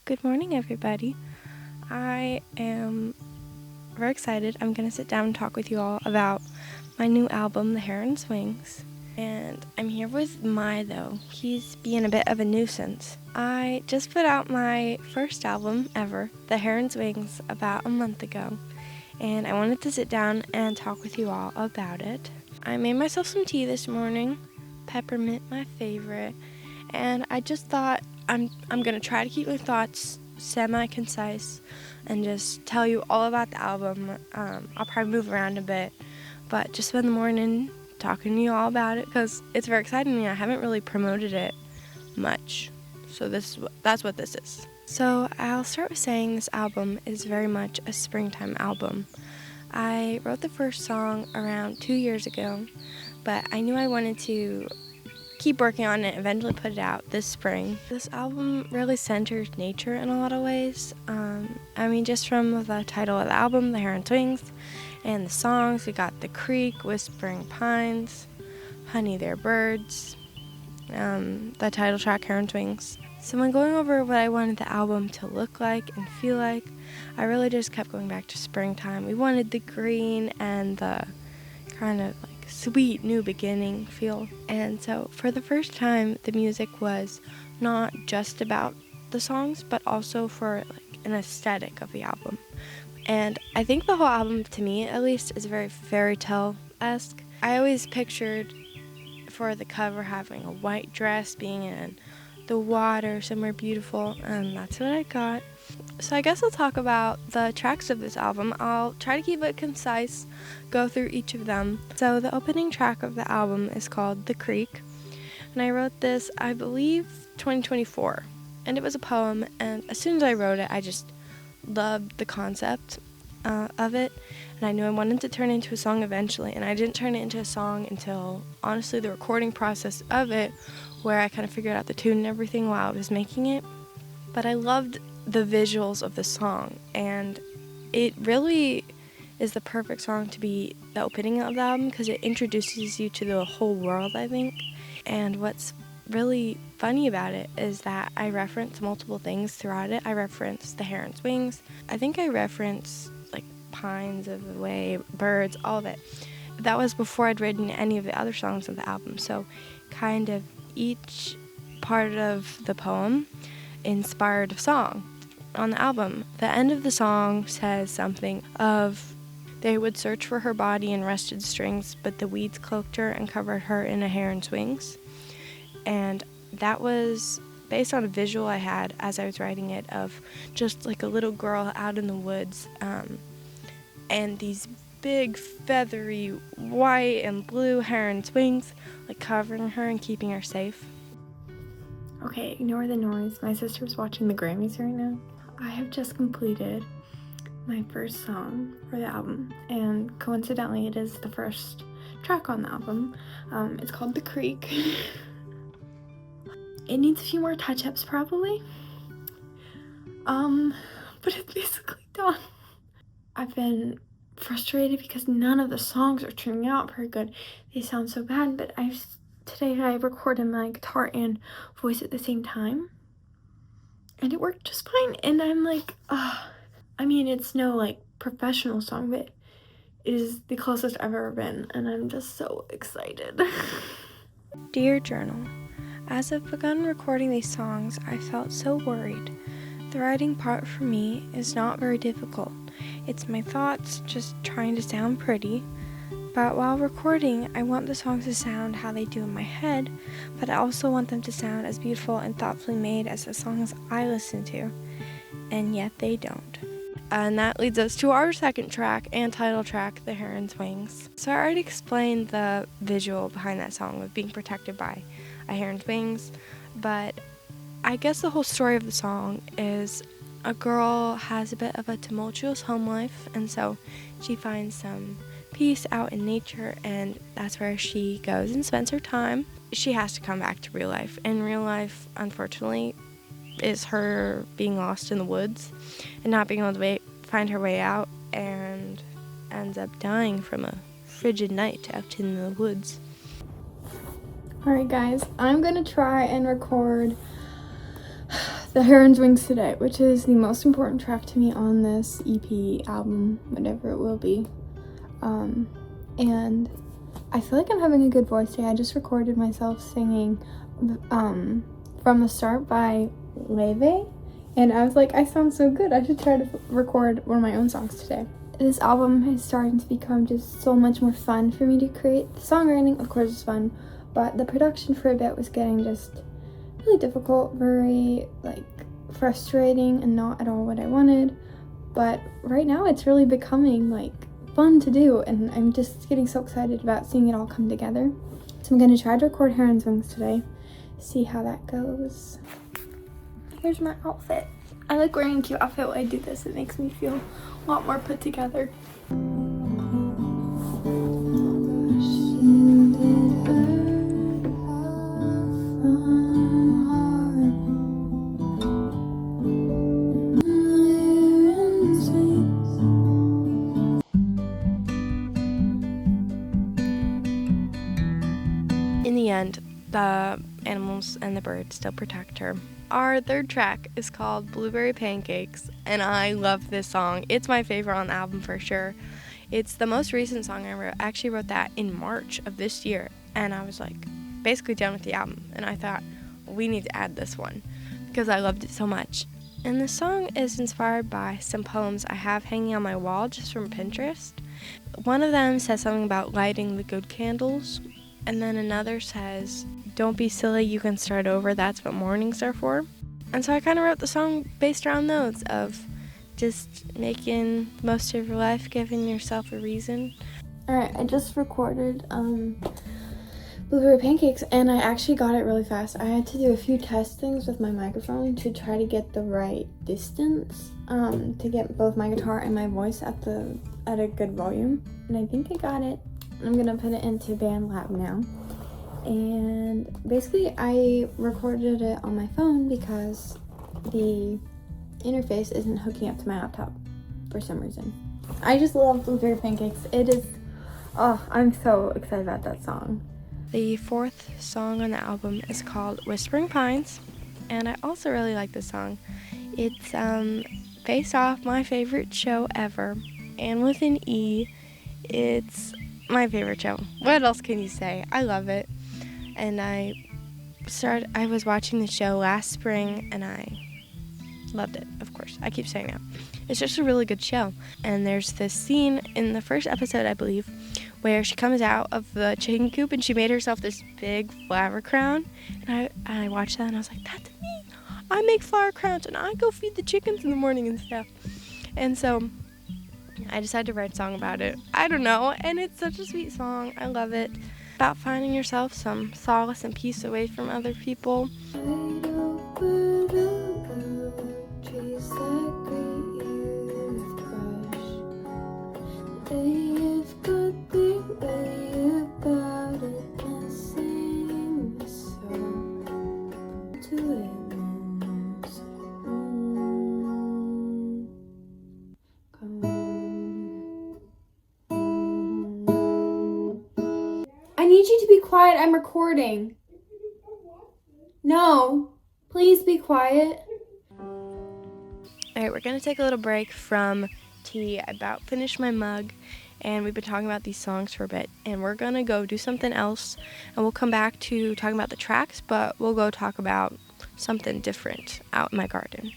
Good morning, everybody. I am very excited. I'm going to sit down and talk with you all about my new album, The Heron's Wings. And I'm here with Mai, though. He's being a bit of a nuisance. I just put out my first album ever, The Heron's Wings, about a month ago. And I wanted to sit down and talk with you all about it. I made myself some tea this morning, peppermint, my favorite. And I just thought I'm going to try to keep my thoughts semi-concise and just tell you all about the album. I'll probably move around a bit, but just spend the morning talking to you all about it because it's very exciting to me. I haven't really promoted it much, so that's what this is. So I'll start with saying this album is very much a springtime album. I wrote the first song around 2 years ago, but I knew I wanted to keep working on it, eventually put it out this spring. This album really centers nature in a lot of ways. Just from the title of the album, The Heron's Wings, and the songs, we got The Creek, Whispering Pines, Honey, They're Birds, the title track, Heron's Wings. So when going over what I wanted the album to look like and feel like, I really just kept going back to springtime. We wanted the green and the kind of sweet new beginning feel. And so for the first time, the music was not just about the songs, but also for an aesthetic of the album. And I think the whole album, to me at least, is very fairy tale-esque. I always pictured for the cover having a white dress, being in the water somewhere beautiful, and that's what I got. So I guess I'll talk about the tracks of this album. I'll try to keep it concise, go through each of them. So the opening track of the album is called The Creek, and I wrote this, I believe, 2024. And it was a poem, and as soon as I wrote it, I just loved the concept of it, and I knew I wanted to turn it into a song eventually, and I didn't turn it into a song until, honestly, the recording process of it, where I kind of figured out the tune and everything while I was making it. But I loved the visuals of the song, and it really is the perfect song to be the opening of the album because it introduces you to the whole world, I think. And what's really funny about it is that I reference multiple things throughout it. I reference the heron's wings. I think I reference pines of the way, birds, all of it. That was before I'd written any of the other songs of the album. So kind of each part of the poem inspired a song on the album. The end of the song says something of, they would search for her body in rusted strings, but the weeds cloaked her and covered her in a heron's wings. And that was based on a visual I had as I was writing it of just a little girl out in the woods, and these big feathery white and blue heron's wings covering her and keeping her safe. Okay, ignore the noise. My sister's watching the Grammys right now. I have just completed my first song for the album, and coincidentally it is the first track on the album. It's called The Creek. It needs a few more touch-ups probably, but it's basically done. I've been frustrated because none of the songs are turning out very good. They sound so bad, but today I recorded my guitar and voice at the same time, and it worked just fine. And I'm it's no professional song, but it is the closest I've ever been, and I'm just so excited. Dear Journal, as I've begun recording these songs, I felt so worried. The writing part for me is not very difficult. It's my thoughts just trying to sound pretty. But while recording, I want the songs to sound how they do in my head, but I also want them to sound as beautiful and thoughtfully made as the songs I listen to. And yet they don't. And that leads us to our second track and title track, The Heron's Wings. So I already explained the visual behind that song of being protected by a heron's wings, but I guess the whole story of the song is a girl has a bit of a tumultuous home life, and so she finds some peace out in nature, and that's where she goes and spends her time. She has to come back to real life, and real life, unfortunately, is her being lost in the woods and not being able to find her way out, and ends up dying from a frigid night out in the woods. Alright guys, I'm gonna try and record the Heron's Wings Today, which is the most important track to me on this EP album, whatever it will be. And I feel like I'm having a good voice today. I just recorded myself singing From the Start by Leve, and I was like, I sound so good. I should try to record one of my own songs today. This album is starting to become just so much more fun for me to create. The songwriting, of course, is fun, but the production for a bit was getting just really difficult, very frustrating, and not at all what I wanted. But right now it's really becoming fun to do, and I'm just getting so excited about seeing it all come together. So I'm gonna try to record Heron's Wings today, see how that goes. Here's my outfit. I like wearing a cute outfit when I do this. It makes me feel a lot more put together. In the end, the animals and the birds still protect her. Our third track is called Blueberry Pancakes, and I love this song. It's my favorite on the album for sure. It's the most recent song I wrote. I actually wrote that in March of this year, and I was basically done with the album, and I thought, we need to add this one because I loved it so much. And the song is inspired by some poems I have hanging on my wall just from Pinterest. One of them says something about lighting the good candles, and then another says, don't be silly, you can start over, that's what mornings are for. And so I kind of wrote the song based around those, of just making most of your life, giving yourself a reason. Alright, I just recorded Blueberry Pancakes, and I actually got it really fast. I had to do a few test things with my microphone to try to get the right distance, to get both my guitar and my voice at a good volume. And I think I got it. I'm gonna put it into BandLab now. And basically I recorded it on my phone because the interface isn't hooking up to my laptop for some reason. I just love Blueberry Pancakes. It is, I'm so excited about that song. The fourth song on the album is called Whispering Pines, and I also really like this song. It's based off my favorite show ever, and with an E, it's my favorite show. What else can you say? I love it. And I was watching the show last spring, and I loved it, of course. I keep saying that. It's just a really good show. And there's this scene in the first episode, I believe, where she comes out of the chicken coop and she made herself this big flower crown. And I watched that and I was like, that's me. I make flower crowns and I go feed the chickens in the morning and stuff. And so I decided to write a song about it. I don't know, and it's such a sweet song. I love it. About finding yourself some solace and peace away from other people. I need you to be quiet. I'm recording. No, please be quiet. Alright, we're going to take a little break from tea. I about finished my mug, and we've been talking about these songs for a bit, and we're going to go do something else, and we'll come back to talking about the tracks, but we'll go talk about something different out in my garden.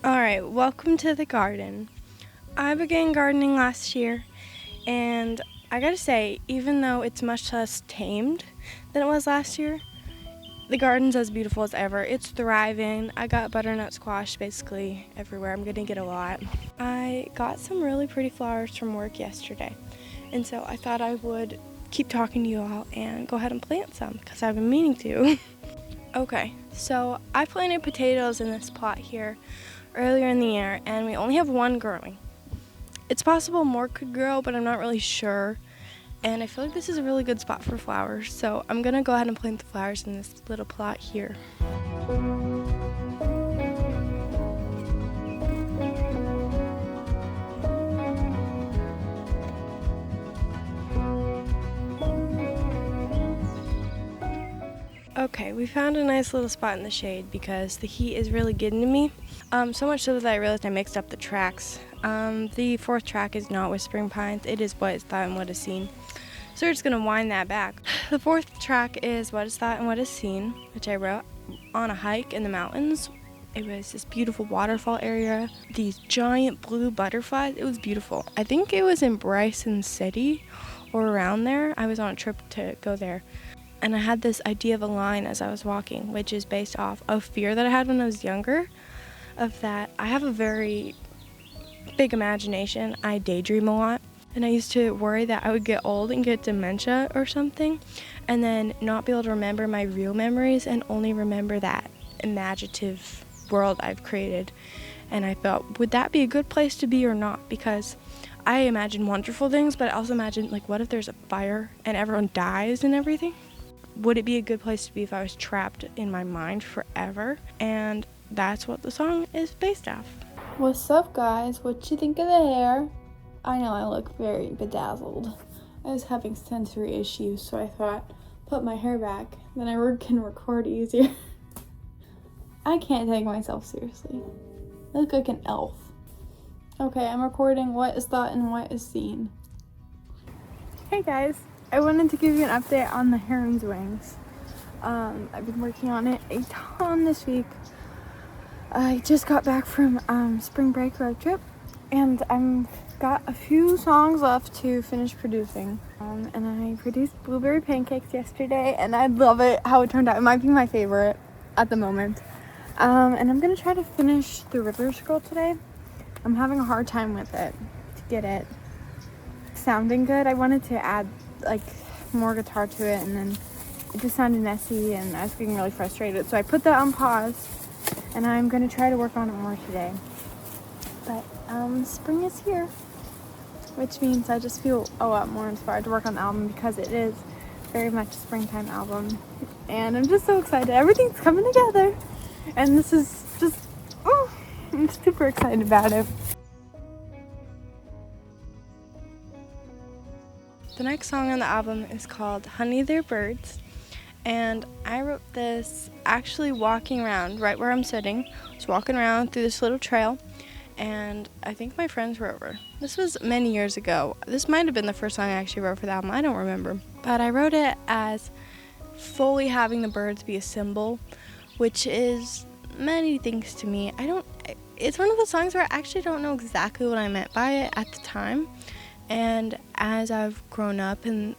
Alright, welcome to the garden. I began gardening last year, and I gotta say, even though it's much less tamed than it was last year, the garden's as beautiful as ever. It's thriving. I got butternut squash basically everywhere. I'm gonna get a lot. I got some really pretty flowers from work yesterday, and so I thought I would keep talking to you all and go ahead and plant some, because I've been meaning to. Okay, so I planted potatoes in this plot here earlier in the year, and we only have one growing. It's possible more could grow, but I'm not really sure, and I feel like this is a really good spot for flowers, so I'm gonna go ahead and plant the flowers in this little plot here. Okay, we found a nice little spot in the shade because the heat is really getting to me. So much so that I realized I mixed up the tracks. The fourth track is not Whispering Pines, it is What Is Thought and What Is Seen. So we're just gonna wind that back. The fourth track is What Is Thought and What Is Seen, which I wrote on a hike in the mountains. It was this beautiful waterfall area, these giant blue butterflies. It was beautiful. I think it was in Bryson City or around there. I was on a trip to go there. And I had this idea of a line as I was walking, which is based off of fear that I had when I was younger, of that I have a very big imagination. I daydream a lot. And I used to worry that I would get old and get dementia or something, and then not be able to remember my real memories and only remember that imaginative world I've created. And I thought, would that be a good place to be or not? Because I imagine wonderful things, but I also imagine, like, what if there's a fire and everyone dies and everything? Would it be a good place to be if I was trapped in my mind forever? And that's what the song is based off. What's up, guys? What you think of the hair? I know I look very bedazzled. I was having sensory issues, so I thought, put my hair back, then I can record easier. I can't take myself seriously. I look like an elf. Okay, I'm recording What Is Thought and What Is Seen. Hey guys, I wanted to give you an update on the Heron's wings. I've been working on it a ton this week. I just got back from spring break road trip, and I've got a few songs left to finish producing. And I produced Blueberry Pancakes yesterday, and I love it how it turned out. It might be my favorite at the moment. And I'm gonna try to finish The River Scroll today. I'm having a hard time with it to get it sounding good. I wanted to add like more guitar to it, and then it just sounded messy, and I was getting really frustrated. So I put that on pause, and I'm gonna try to work on it more today. But spring is here, which means I just feel a lot more inspired to work on the album because it is very much a springtime album, and I'm just so excited. Everything's coming together, and this is just, I'm super excited about it. The next song on the album is called Honey They're Birds, and I wrote this actually walking around right where I'm sitting. I was walking around through this little trail, and I think my friends were over. This was many years ago. This might have been the first song I actually wrote for the album. I don't remember. But I wrote it as fully having the birds be a symbol, which is many things to me. It's one of the songs where I actually don't know exactly what I meant by it at the time. And as I've grown up and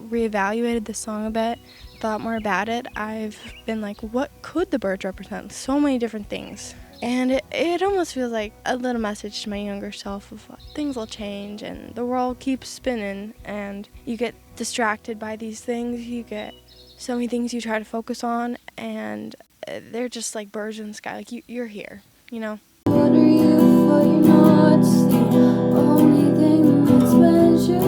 reevaluated the song a bit, thought more about it, I've been like, what could the birds represent? So many different things. And it almost feels like a little message to my younger self of things will change and the world keeps spinning, and you get distracted by these things. You get so many things you try to focus on, and they're just like birds in the sky. Like you're here, you know? What are you for? You're not the only thing that's measured.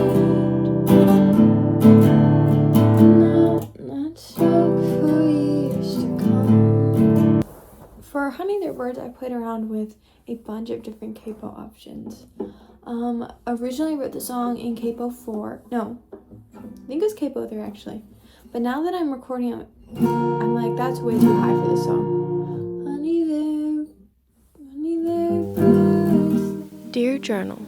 Not stuck for years to come. For Honey They're Birds, I played around with a bunch of different capo options. Originally I wrote the song in capo 4. No, I think it was capo 3 actually. But now that I'm recording it, I'm like, that's way too high for this song. Honey they're birds. Dear Journal,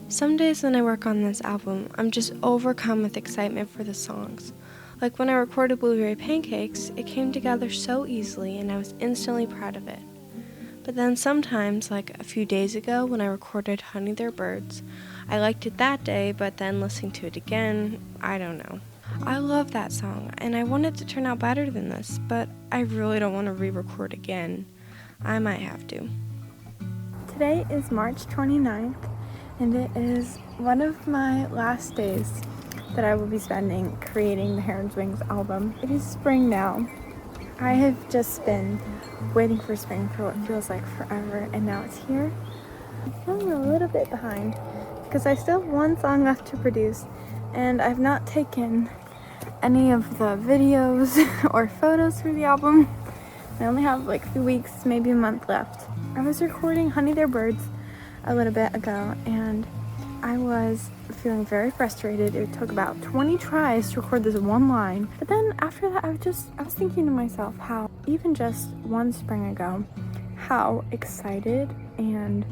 some days when I work on this album, I'm just overcome with excitement for the songs. Like when I recorded Blueberry Pancakes, it came together so easily and I was instantly proud of it. But then sometimes, like a few days ago when I recorded Honey They're Birds, I liked it that day, but then listening to it again, I don't know. I love that song, and I want it to turn out better than this, but I really don't want to re-record again. I might have to. Today is March 29th, and it is one of my last days that I will be spending creating the Heron's Wings album. It is spring now. I have just been waiting for spring for what feels like forever, and now it's here. I'm feeling a little bit behind because I still have one song left to produce, and I've not taken any of the videos or photos for the album. I only have like a few weeks, maybe a month left. I was recording Honey They're Birds a little bit ago, and I was feeling very frustrated. It took about 20 tries to record this one line. But then after that, I was thinking to myself how even just one spring ago, how excited and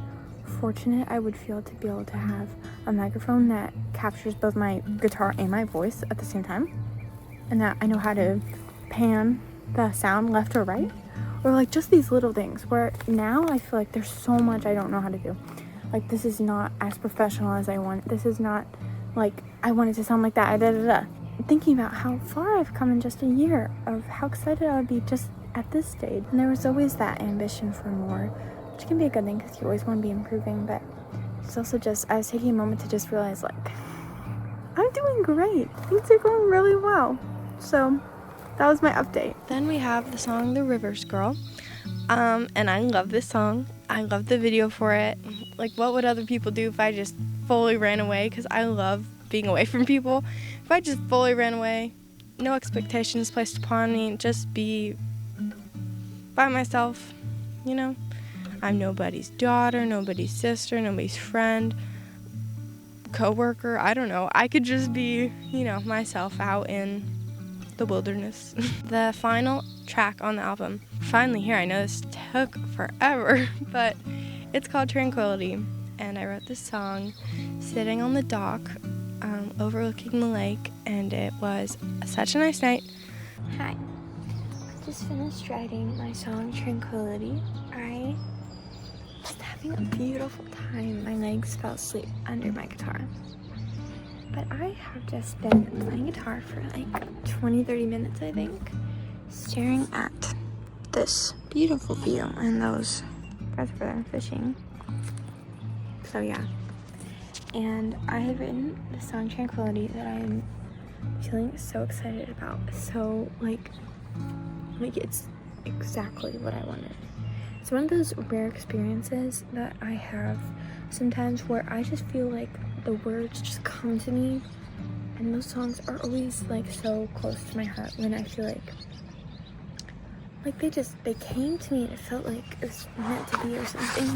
fortunate I would feel to be able to have a microphone that captures both my guitar and my voice at the same time, and that I know how to pan the sound left or right, or like just these little things where now I feel like there's so much I don't know how to do. Like, this is not as professional as I want. This is not like I want it to sound like that. Thinking about how far I've come in just a year, of how excited I would be just at this stage. And there was always that ambition for more, which can be a good thing because you always want to be improving. But it's also just, I was taking a moment to just realize, like, I'm doing great. Things are going really well. So that was my update. Then we have the song The Rivers Girl. And I love this song. I love the video for it. Like, what would other people do if I just fully ran away? Because I love being away from people. If I just fully ran away, no expectations placed upon me, just be by myself, you know? I'm nobody's daughter, nobody's sister, nobody's friend, co-worker, I don't know. I could just be, myself out in the wilderness. The final track on the album, finally here. I know this took forever, but it's called Tranquility, and I wrote this song sitting on the dock overlooking the lake, and it was such a nice night. Hi, I just finished writing my song Tranquility. I just having a beautiful time. My legs fell asleep under my guitar. But I have just been playing guitar for like 20-30 minutes, I think, staring at this beautiful view and those guys over there fishing. So yeah. And I have written the song Tranquility that I am feeling so excited about. So like it's exactly what I wanted. It's one of those rare experiences that I have sometimes where I just feel like the words just come to me, and those songs are always like so close to my heart when I feel like they came to me and it felt like it was meant to be or something.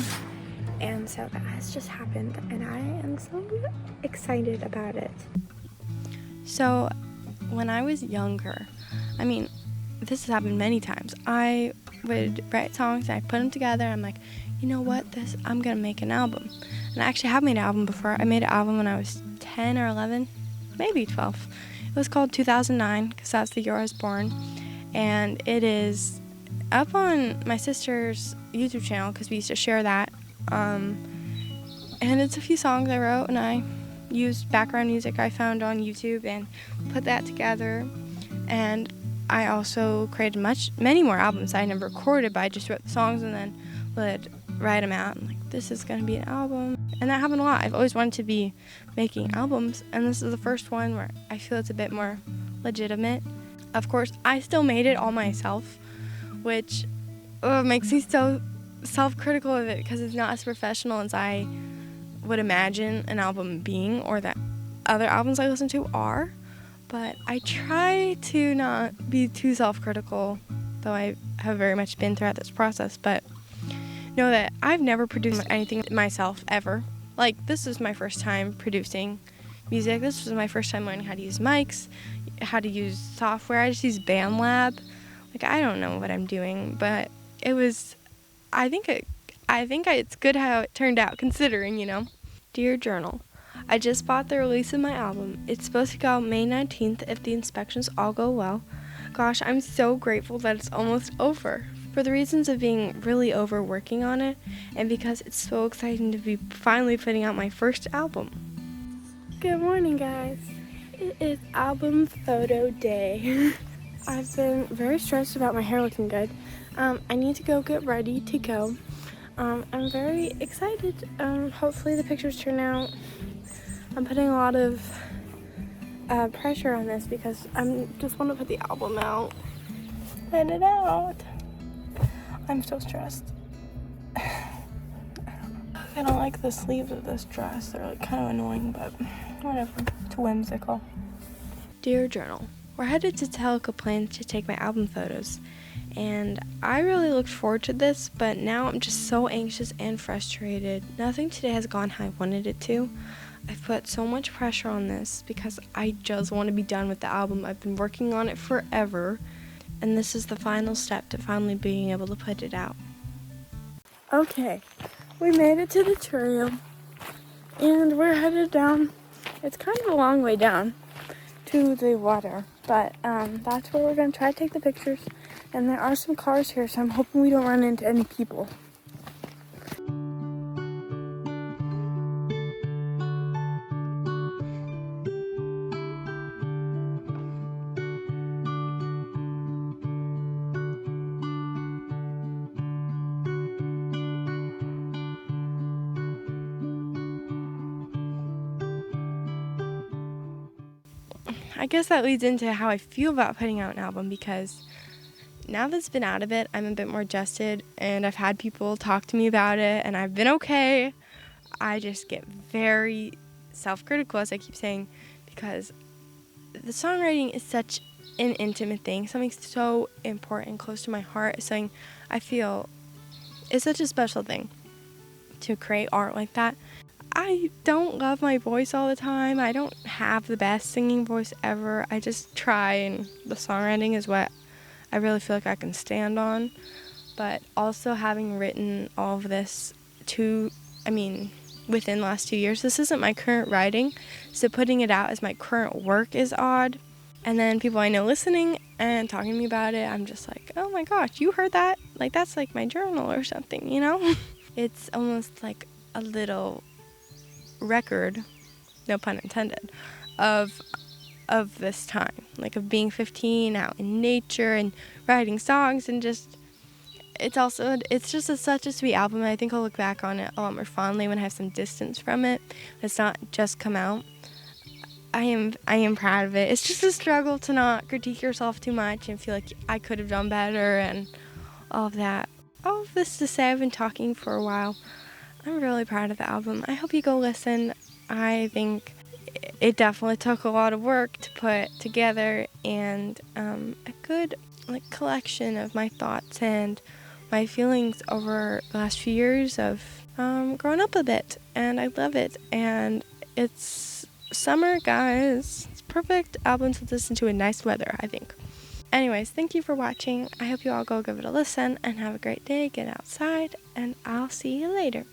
And so that has just happened, and I am so excited about it. So when I was younger, this has happened many times, I would write songs and I'd put them together, and I'm like, you know what, I'm gonna make an album. And I actually have made an album before. I made an album when I was 10 or 11, maybe 12. It was called 2009 because that's the year I was born, and it is up on my sister's YouTube channel because we used to share that. And it's a few songs I wrote, and I used background music I found on YouTube and put that together. And I also created many more albums I never recorded, but I just wrote the songs and then would write them out. And like, this is going to be an album. And that happened a lot. I've always wanted to be making albums, and this is the first one where I feel it's a bit more legitimate. Of course, I still made it all myself, which makes me so self-critical of it because it's not as professional as I would imagine an album being, or that other albums I listen to are. But I try to not be too self-critical, though I have very much been throughout this process. But know that I've never produced anything myself ever. Like, this is my first time producing music. This was my first time learning how to use mics, how to use software. I just use BandLab. Like, I don't know what I'm doing, but it was, I think it's good how it turned out, considering, Dear Journal, I just bought the release of my album. It's supposed to go out May 19th if the inspections all go well. Gosh, I'm so grateful that it's almost over. For the reasons of being really overworking on it, and because it's so exciting to be finally putting out my first album. Good morning, guys. It is album photo day. I've been very stressed about my hair looking good. I need to go get ready to go. I'm very excited. Hopefully the pictures turn out. I'm putting a lot of pressure on this because I just want to put the album out. Let it out. I'm so stressed. I don't like the sleeves of this dress. They're like kind of annoying, but whatever. It's whimsical. Dear Journal, we're headed to Tellico Plains to take my album photos, and I really looked forward to this, but now I'm just so anxious and frustrated. Nothing today has gone how I wanted it to. I've put so much pressure on this because I just want to be done with the album. I've been working on it forever, and this is the final step to finally being able to put it out. Okay, we made it to the trail, and we're headed down. It's kind of a long way down to the water, but that's where we're going to try to take the pictures. And there are some cars here, so I'm hoping we don't run into any people. I guess that leads into how I feel about putting out an album, because now that's been out of it, I'm a bit more adjusted, and I've had people talk to me about it, and I've been okay. I just get very self-critical, as I keep saying, because the songwriting is such an intimate thing, something so important, close to my heart, something I feel is such a special thing to create art like that. I don't love my voice all the time. I don't have the best singing voice ever. I just try, and the songwriting is what I really feel like I can stand on. But also, having written all of this within the last 2 years, this isn't my current writing, so putting it out as my current work is odd. And then people I know listening and talking to me about it, I'm just like, oh my gosh, you heard that? Like, that's like my journal or something, you know? It's almost like a little record, no pun intended, of this time, like of being 15 out in nature and writing songs, and just it's just such a sweet album, and I think I'll look back on it a lot more fondly when I have some distance from it. It's not just come out. I am proud of it. It's just a struggle to not critique yourself too much and feel like I could have done better and all of that. All of this to say, I've been talking for a while. I'm really proud of the album. I hope you go listen. I think it definitely took a lot of work to put together, and a good collection of my thoughts and my feelings over the last few years of growing up a bit, and I love it. And it's summer, guys. It's a perfect album to listen to in nice weather, I think. Anyways, thank you for watching. I hope you all go give it a listen and have a great day. Get outside, and I'll see you later.